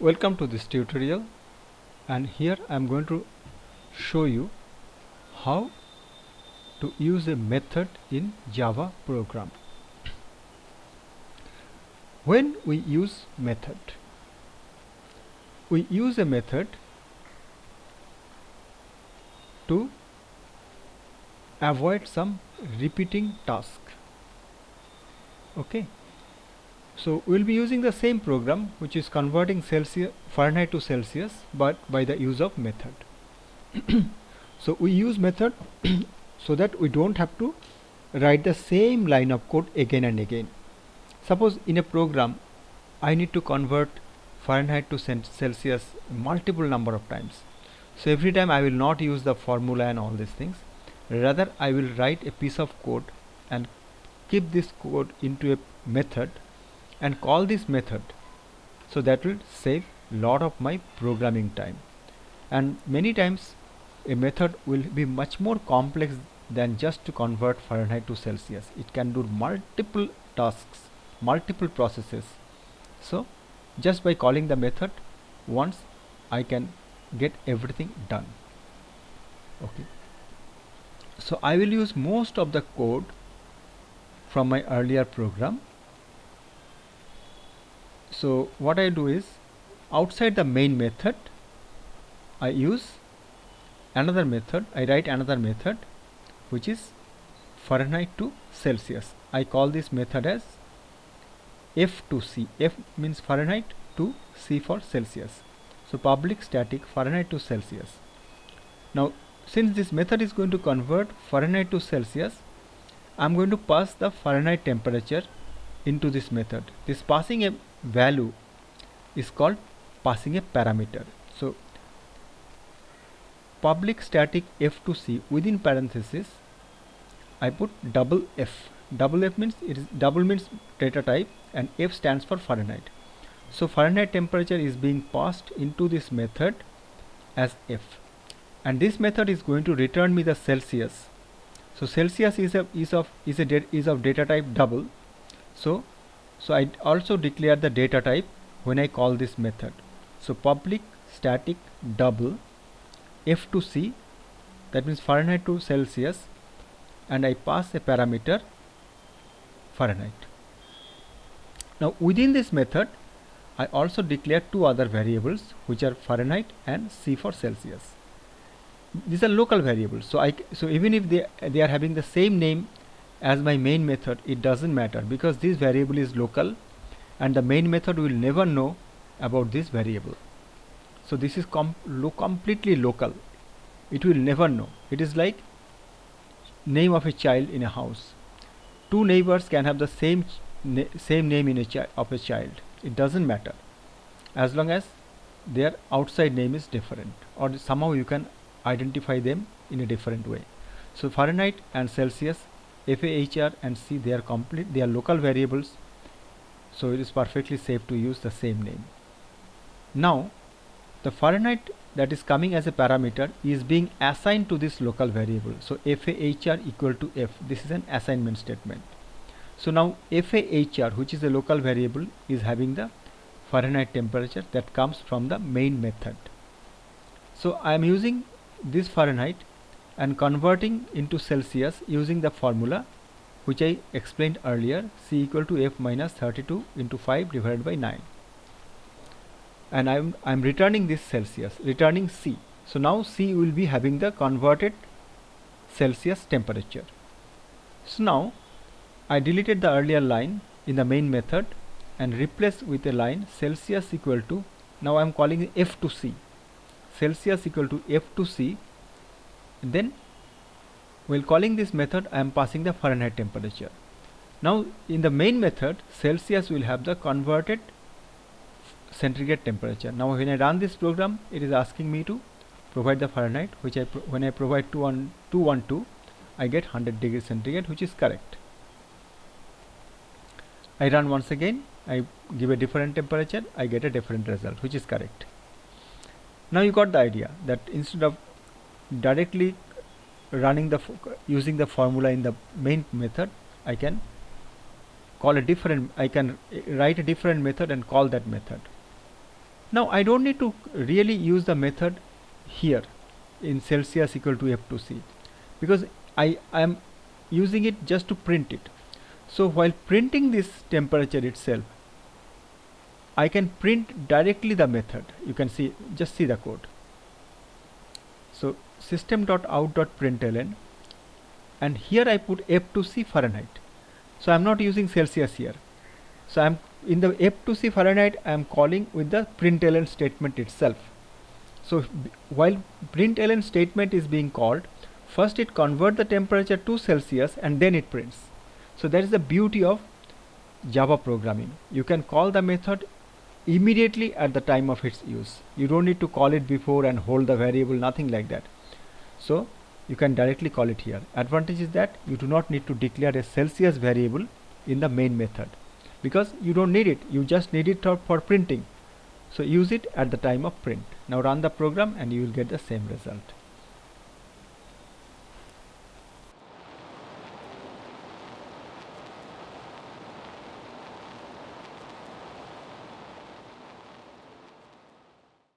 Welcome to this tutorial, and here I am going to show you how to use a method in Java program. When we use a method to avoid some repeating task. Okay, so we'll be using the same program which is converting Fahrenheit to Celsius, but by the use of method. So we use method so that we don't have to write the same line of code again and again. Suppose in a program I need to convert Fahrenheit to Celsius multiple number of times. So every time I will not use the formula and all these things. Rather I will write a piece of code and keep this code into a method and call this method. So that will save lot of my programming time. And many times a method will be much more complex than just to convert Fahrenheit to Celsius. It can do multiple tasks, multiple processes. So just by calling the method once, I can get everything done. Okay, so I will use most of the code from my earlier program. So what I do is, outside the main method I use another method. I write another method which is Fahrenheit to Celsius. I call this method as F to C. F means Fahrenheit, to C for Celsius. So public static Fahrenheit to Celsius. Now since this method is going to convert Fahrenheit to Celsius, I am going to pass the Fahrenheit temperature into this method. This passing a value is called passing a parameter. So public static F to C, within parenthesis I put double F. Double F means double means data type and F stands for Fahrenheit. So Fahrenheit temperature is being passed into this method as F, and this method is going to return me the Celsius. So Celsius is of data type double. So I also declare the data type when I call this method. So public static double F to C, that means Fahrenheit to Celsius, and I pass a parameter Fahrenheit. Now within this method I also declare two other variables which are Fahrenheit and C for Celsius. These are local variables, so even if they are having the same name as my main method, it doesn't matter, because this variable is local and the main method will never know about this variable. So this is completely local. It will never know. It is like name of a child in a house. Two neighbors can have the same name in of a child. It doesn't matter, as long as their outside name is different, or somehow you can identify them in a different way. So Fahrenheit and Celsius, FAHR and C, they are local variables, so it is perfectly safe to use the same name. Now the Fahrenheit that is coming as a parameter is being assigned to this local variable. So FAHR equal to F. This is an assignment statement. So now FAHR, which is a local variable, is having the Fahrenheit temperature that comes from the main method. So I am using this Fahrenheit and converting into Celsius using the formula which I explained earlier, C equal to F minus 32 into 5 divided by 9. And I'm returning this Celsius, returning C. So now C will be having the converted Celsius temperature. So now I deleted the earlier line in the main method and replaced with a line Celsius equal to, now I am calling F to C, Celsius equal to F to C. And then while calling this method I am passing the Fahrenheit temperature. Now in the main method Celsius will have the converted centigrade temperature. Now when I run this program, it is asking me to provide the Fahrenheit, which when I provide 212, I get 100 degrees centigrade, which is correct. I run once again, I give a different temperature, I get a different result, which is correct. Now you got the idea that instead of directly running using the formula in the main method, I can write a different method and call that method. Now I don't need to really use the method here in Celsius equal to F2C, because I am using it just to print it. So while printing this temperature itself, I can print directly the method. You can see, just see the code. So system.out.println, and here I put F2C Fahrenheit. So I am not using Celsius here. So I am in the F2C Fahrenheit, I am calling with the println statement itself. So while println statement is being called, first it converts the temperature to Celsius and then it prints. So that is the beauty of Java programming. You can call the method immediately at the time of its use. You don't need to call it before and hold the variable, nothing like that. So you can directly call it here. Advantage is that you do not need to declare a Celsius variable in the main method, because you don't need it, you just need it for printing. So use it at the time of print. Now run the program and you will get the same result.